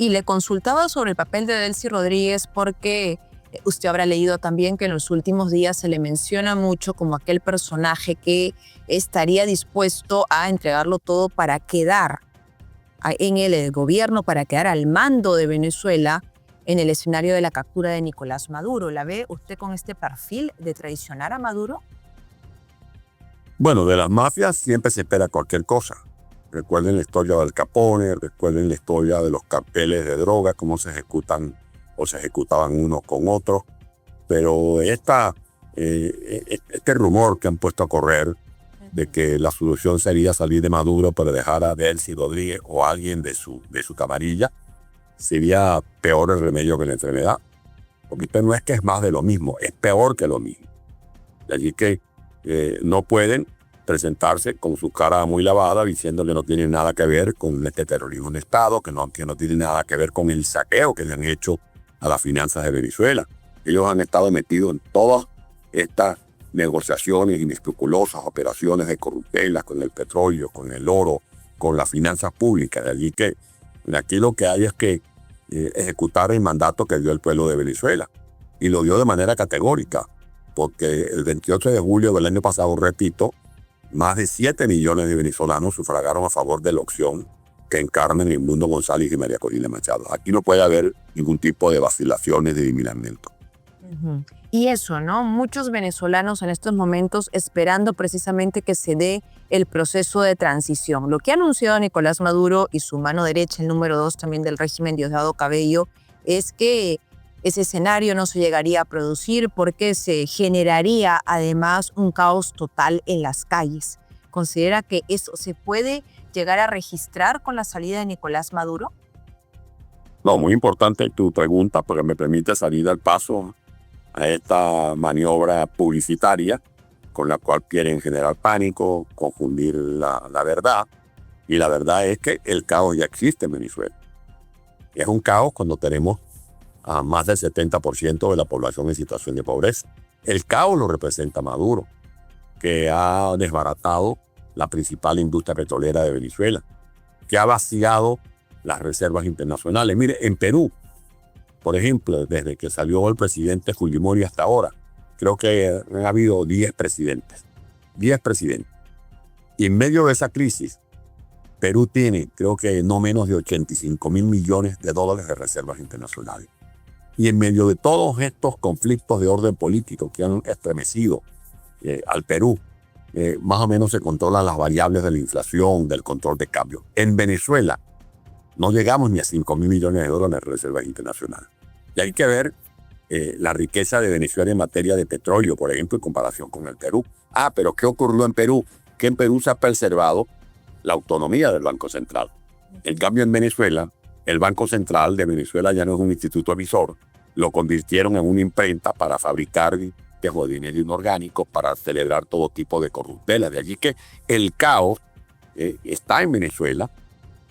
Y le consultaba sobre el papel de Delcy Rodríguez porque usted habrá leído también que en los últimos días se le menciona mucho como aquel personaje que estaría dispuesto a entregarlo todo para quedar en el gobierno, para quedar al mando de Venezuela en el escenario de la captura de Nicolás Maduro. ¿La ve usted con este perfil de traicionar a Maduro? Bueno, de las mafias siempre se espera cualquier cosa. Recuerden la historia del Capone, recuerden la historia de los carteles de droga, cómo se ejecutan o se ejecutaban unos con otros. Pero este rumor que han puesto a correr de que la solución sería salir de Maduro para dejar a Delcy Rodríguez o a alguien de su camarilla, sería peor el remedio que la enfermedad. Porque esto no es que es más de lo mismo, es peor que lo mismo. De allí que no pueden presentarse con su cara muy lavada diciendo que no tiene nada que ver con este terrorismo de Estado, que no tiene nada que ver con el saqueo que le han hecho a las finanzas de Venezuela. Ellos han estado metidos en todas estas negociaciones inescrupulosas, operaciones de corruptelas con el petróleo, con el oro, con las finanzas públicas. De allí que aquí lo que hay es que ejecutar el mandato que dio el pueblo de Venezuela. Y lo dio de manera categórica, porque el 28 de julio del año pasado, repito, más de 7 millones de venezolanos sufragaron a favor de la opción que encarnan Edmundo González y María Corina Machado. Aquí no puede haber ningún tipo de vacilaciones de divinamiento. Y eso, ¿no? Muchos venezolanos en estos momentos esperando precisamente que se dé el proceso de transición. Lo que ha anunciado Nicolás Maduro y su mano derecha, el número 2 también del régimen, Diosdado Cabello, es que ese escenario no se llegaría a producir porque se generaría además un caos total en las calles. ¿Considera que eso se puede llegar a registrar con la salida de Nicolás Maduro? No, muy importante tu pregunta porque me permite salir al paso a esta maniobra publicitaria con la cual quieren generar pánico, confundir la verdad. Y la verdad es que el caos ya existe en Venezuela. Es un caos cuando tenemos a más del 70% de la población en situación de pobreza. El caos lo representa Maduro, que ha desbaratado la principal industria petrolera de Venezuela, que ha vaciado las reservas internacionales. Mire, en Perú, por ejemplo, desde que salió el presidente Fujimori hasta ahora, creo que han habido 10 presidentes. 10 presidentes. Y en medio de esa crisis, Perú tiene, creo que no menos de 85.000 millones de dólares de reservas internacionales. Y en medio de todos estos conflictos de orden político que han estremecido al Perú, más o menos se controlan las variables de la inflación, del control de cambio. En Venezuela no llegamos ni a 5.000 millones de dólares de reservas internacionales. Y hay que ver la riqueza de Venezuela en materia de petróleo, por ejemplo, en comparación con el Perú. Pero ¿qué ocurrió en Perú? Que en Perú se ha preservado la autonomía del Banco Central. En cambio, en Venezuela, el Banco Central de Venezuela ya no es un instituto emisor, lo convirtieron en una imprenta para fabricar dinero inorgánico, para celebrar todo tipo de corruptelas. De allí que el caos está en Venezuela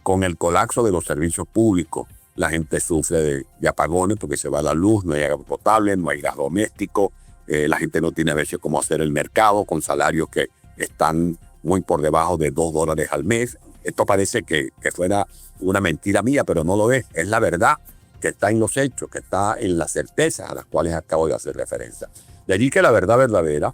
con el colapso de los servicios públicos. La gente sufre de apagones porque se va la luz, no hay agua potable, no hay gas doméstico, la gente no tiene a veces cómo hacer el mercado con salarios que están muy por debajo de $2 al mes. Esto parece que fuera una mentira mía, pero no lo es. Es la verdad que está en los hechos, que está en las certezas a las cuales acabo de hacer referencia. De allí que la verdad verdadera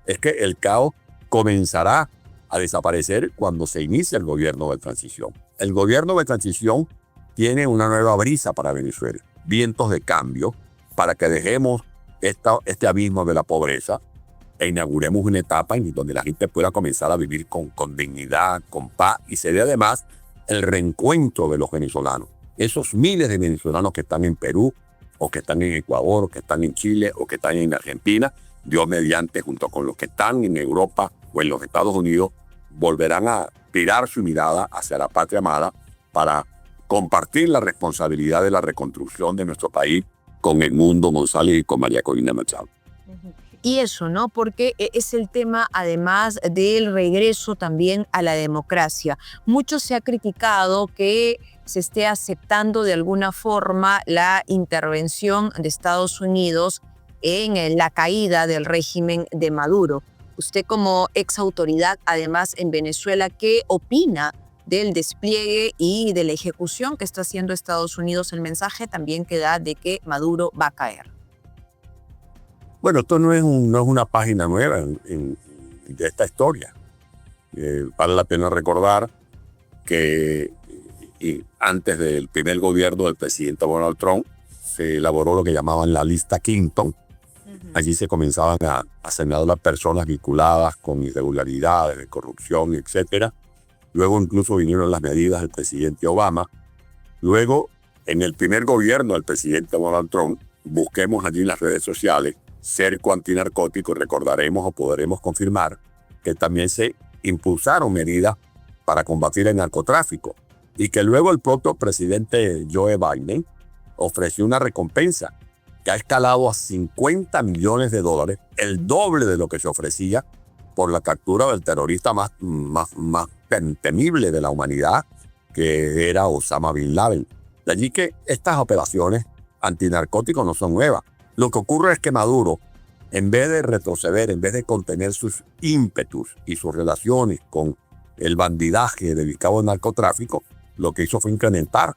es que el caos comenzará a desaparecer cuando se inicie el gobierno de transición. El gobierno de transición tiene una nueva brisa para Venezuela, vientos de cambio, para que dejemos este abismo de la pobreza e inauguremos una etapa en donde la gente pueda comenzar a vivir con dignidad, con paz, y se dé además el reencuentro de los venezolanos. Esos miles de venezolanos que están en Perú, o que están en Ecuador, o que están en Chile, o que están en Argentina, Dios mediante, junto con los que están en Europa o en los Estados Unidos, volverán a tirar su mirada hacia la patria amada para compartir la responsabilidad de la reconstrucción de nuestro país con Edmundo González y con María Corina Machado. Y eso, ¿no? Porque es el tema, además del regreso también a la democracia. Mucho se ha criticado que se esté aceptando de alguna forma la intervención de Estados Unidos en la caída del régimen de Maduro. Usted como ex autoridad, además en Venezuela, ¿qué opina del despliegue y de la ejecución que está haciendo Estados Unidos, el mensaje también que da de que Maduro va a caer. Bueno, esto no es una página nueva de esta historia. Vale la pena recordar que antes del primer gobierno del presidente Donald Trump se elaboró lo que llamaban la lista Clinton. Allí se comenzaban a señalar las personas vinculadas con irregularidades, de corrupción, etc. Luego incluso vinieron las medidas del presidente Obama. Luego, en el primer gobierno del presidente Donald Trump, busquemos allí en las redes sociales cerco antinarcótico y recordaremos o podremos confirmar que también se impulsaron medidas para combatir el narcotráfico y que luego el propio presidente Joe Biden ofreció una recompensa que ha escalado a $50 millones, el doble de lo que se ofrecía por la captura del terrorista más temible de la humanidad, que era Osama Bin Laden. De allí que estas operaciones antinarcóticos no son nuevas. Lo que ocurre es que Maduro, en vez de retroceder, en vez de contener sus ímpetus y sus relaciones con el bandidaje dedicado al narcotráfico, lo que hizo fue incrementar.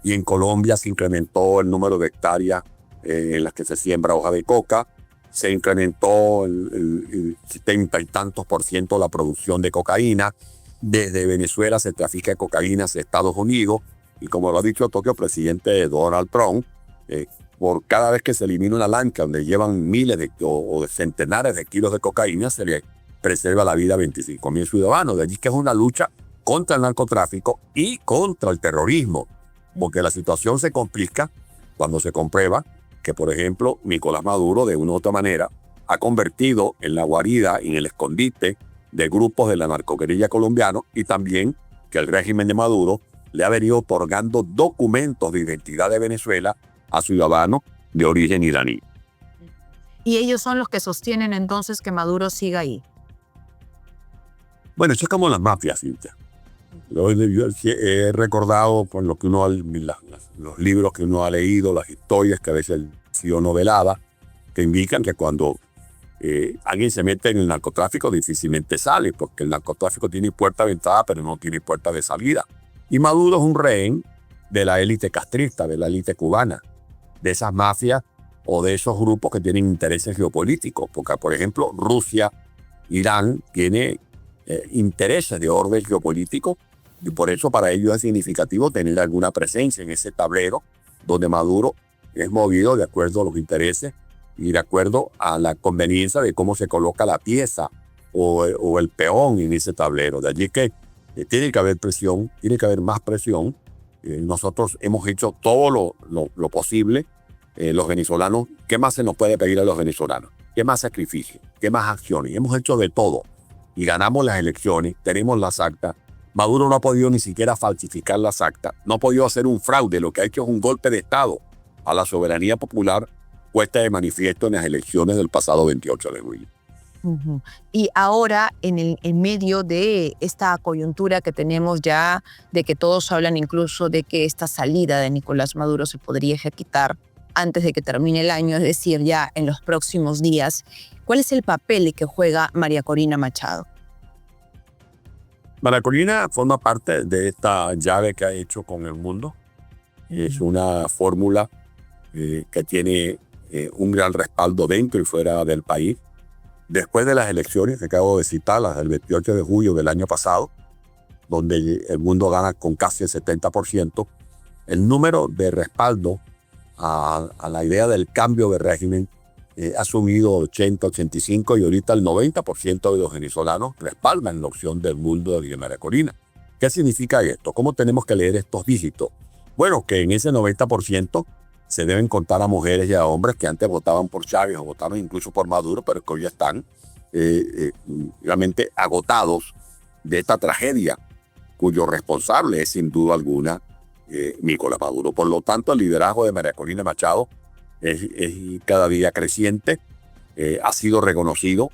Y en Colombia se incrementó el número de hectáreas en las que se siembra hoja de coca, se incrementó el 70 y tantos % la producción de cocaína. Desde Venezuela se trafica cocaína hacia Estados Unidos y, como lo ha dicho el propio presidente Donald Trump, por cada vez que se elimina una lancha donde llevan miles o centenares de kilos de cocaína, se le preserva la vida a 25.000 ciudadanos. De allí que es una lucha contra el narcotráfico y contra el terrorismo, porque la situación se complica cuando se comprueba que, por ejemplo, Nicolás Maduro, de una u otra manera, ha convertido en la guarida y en el escondite de grupos de la narcoguerrilla colombiana, y también que el régimen de Maduro le ha venido otorgando documentos de identidad de Venezuela a ciudadanos de origen iraní. Y ellos son los que sostienen entonces que Maduro siga ahí. Bueno, eso es como las mafias, Cintia. Yo he recordado con lo que los libros que uno ha leído, las historias que a veces han sido noveladas, que indican que cuando alguien se mete en el narcotráfico difícilmente sale, porque el narcotráfico tiene puerta de entrada pero no tiene puerta de salida. Y Maduro es un rehén de la élite castrista, de la élite cubana, de esas mafias o de esos grupos que tienen intereses geopolíticos, porque, por ejemplo, Rusia, Irán tiene intereses de orden geopolítico, y por eso para ellos es significativo tener alguna presencia en ese tablero donde Maduro es movido de acuerdo a los intereses y de acuerdo a la conveniencia de cómo se coloca la pieza o el peón en ese tablero. De allí que tiene que haber presión, tiene que haber más presión. Nosotros hemos hecho todo lo posible. Los venezolanos, ¿qué más se nos puede pedir a los venezolanos? ¿Qué más sacrificio? ¿Qué más acciones? Hemos hecho de todo y ganamos las elecciones, tenemos las actas. Maduro no ha podido ni siquiera falsificar las actas, no ha podido hacer un fraude, lo que ha hecho es un golpe de Estado a la soberanía popular puesta de manifiesto en las elecciones del pasado 28 de julio. Y ahora, en medio de esta coyuntura que tenemos ya, de que todos hablan incluso de que esta salida de Nicolás Maduro se podría ejecutar antes de que termine el año, es decir, ya en los próximos días, ¿cuál es el papel que juega María Corina Machado? María Corina forma parte de esta llave que ha hecho con el mundo. Es una fórmula que tiene un gran respaldo dentro y fuera del país. Después de las elecciones que acabo de citar, las del 28 de julio del año pasado, donde el mundo gana con casi el 70%, el número de respaldo a la idea del cambio de régimen ha subido 80, 85 y ahorita el 90% de los venezolanos respaldan la opción del mundo de María Corina. ¿Qué significa esto? ¿Cómo tenemos que leer estos dígitos? Bueno, que en ese 90% se deben contar a mujeres y a hombres que antes votaban por Chávez o votaron incluso por Maduro, pero que hoy están realmente agotados de esta tragedia, cuyo responsable es sin duda alguna Nicolás Maduro. Por lo tanto, el liderazgo de María Corina Machado es cada día creciente. Ha sido reconocido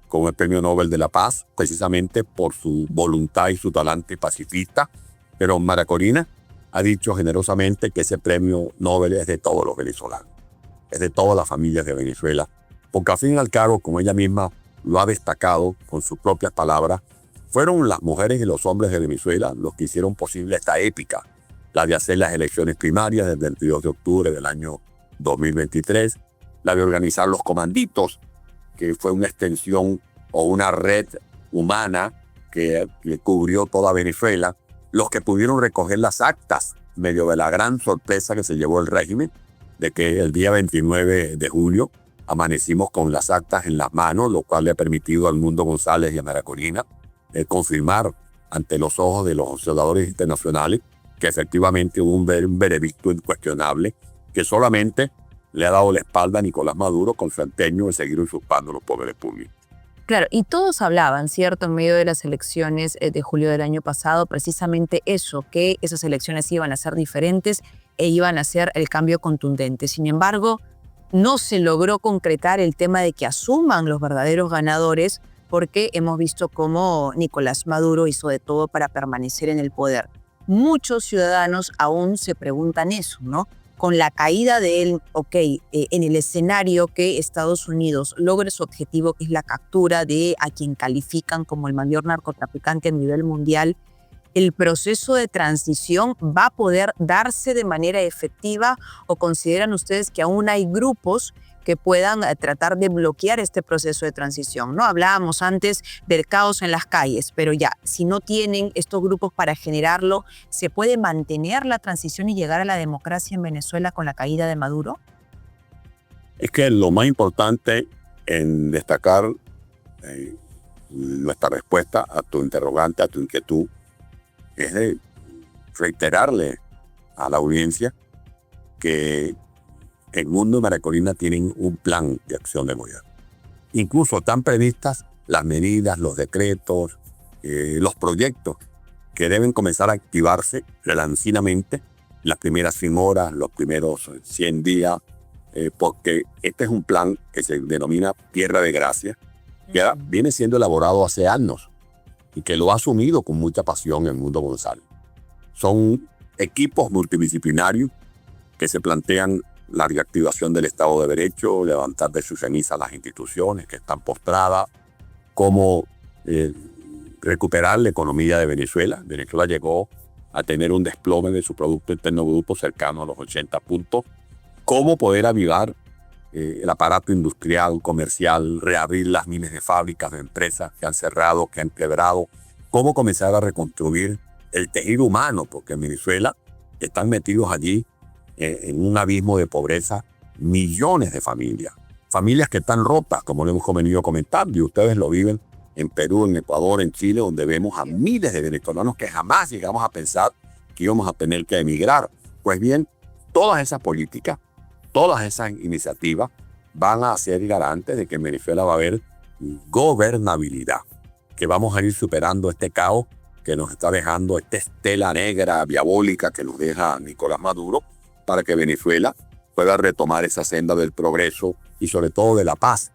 con el Premio Nobel de la Paz, precisamente por su voluntad y su talante pacifista, pero María Corina ha dicho generosamente que ese premio Nobel es de todos los venezolanos, es de todas las familias de Venezuela, porque al fin y al cabo, como ella misma lo ha destacado con sus propias palabras, Fueron las mujeres y los hombres de Venezuela los que hicieron posible esta épica, la de hacer las elecciones primarias desde el 22 de octubre del año 2023, la de organizar los comanditos, que fue una extensión o una red humana que cubrió toda Venezuela, los que pudieron recoger las actas, medio de la gran sorpresa que se llevó el régimen, de que el día 29 de julio amanecimos con las actas en las manos, lo cual le ha permitido al Mundo González y a María Corina confirmar ante los ojos de los observadores internacionales que efectivamente hubo un veredicto incuestionable que solamente le ha dado la espalda a Nicolás Maduro con su empeño de seguir usurpando los poderes públicos. Claro, y todos hablaban, ¿cierto?, en medio de las elecciones de julio del año pasado, precisamente eso, que esas elecciones iban a ser diferentes e iban a ser el cambio contundente. Sin embargo, no se logró concretar el tema de que asuman los verdaderos ganadores, porque hemos visto cómo Nicolás Maduro hizo de todo para permanecer en el poder. Muchos ciudadanos aún se preguntan eso, ¿no? Con la caída de él, en el escenario que Estados Unidos logre su objetivo, que es la captura de a quien califican como el mayor narcotraficante a nivel mundial, ¿el proceso de transición va a poder darse de manera efectiva o consideran ustedes que aún hay grupos que puedan tratar de bloquear este proceso de transición? ¿No? Hablábamos antes del caos en las calles, pero ya, si no tienen estos grupos para generarlo, ¿se puede mantener la transición y llegar a la democracia en Venezuela con la caída de Maduro? Es que lo más importante en destacar nuestra respuesta a tu interrogante, a tu inquietud, es de reiterarle a la audiencia que el Mundo y María Corina tienen un plan de acción de gobierno. Incluso están previstas las medidas, los decretos, los proyectos que deben comenzar a activarse relancinamente las primeras 100 horas, los primeros 100 días, porque este es un plan que se denomina Tierra de Gracia, que viene siendo elaborado hace años y que lo ha asumido con mucha pasión el Mundo González. Son equipos multidisciplinarios que se plantean la reactivación del Estado de Derecho, levantar de sus cenizas las instituciones que están postradas, cómo recuperar la economía de Venezuela. Venezuela llegó a tener un desplome de su Producto Interno Bruto cercano a los 80 puntos. Cómo poder avivar el aparato industrial, comercial, reabrir las miles de fábricas, de empresas que han cerrado, que han quebrado. Cómo comenzar a reconstruir el tejido humano, porque en Venezuela están metidos allí en un abismo de pobreza millones de familias. Familias que están rotas, como lo hemos venido comentando, y ustedes lo viven en Perú, en Ecuador, en Chile, donde vemos a miles de venezolanos que jamás llegamos a pensar que íbamos a tener que emigrar. Pues bien, todas esas políticas, todas esas iniciativas van a ser garantes de que en Venezuela va a haber gobernabilidad, que vamos a ir superando este caos que nos está dejando, esta estela negra, diabólica que nos deja Nicolás Maduro, para que Venezuela pueda retomar esa senda del progreso y sobre todo de la paz,